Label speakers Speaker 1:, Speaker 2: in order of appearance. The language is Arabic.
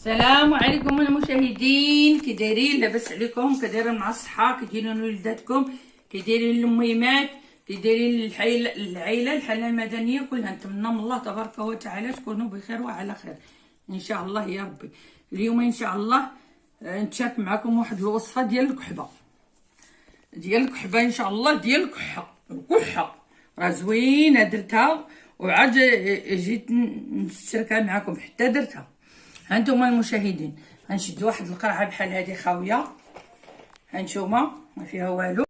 Speaker 1: السلام عليكم المشاهدين، كي دايرين؟ لاباس عليكم؟ كدايرين مع الصحه؟ كي دايرين وليداتكم؟ كي دايرين الاميمات؟ كي دايرين العائله الحاله المدنيه كلها؟ نتمنى من الله تبارك وتعالى تكونوا بخير وعلى خير ان شاء الله يا ربي. اليوم ان شاء الله نتشارك معكم واحد الوصفه ديال الكحبه ان شاء الله، ديال الكحه راه زوينه درتها وعاد جيت نشاركها معكم حتى درتها. هانتوما المشاهدين، غنشد واحد القرعه بحال هذه خاويه، هانتوما ما فيها والو.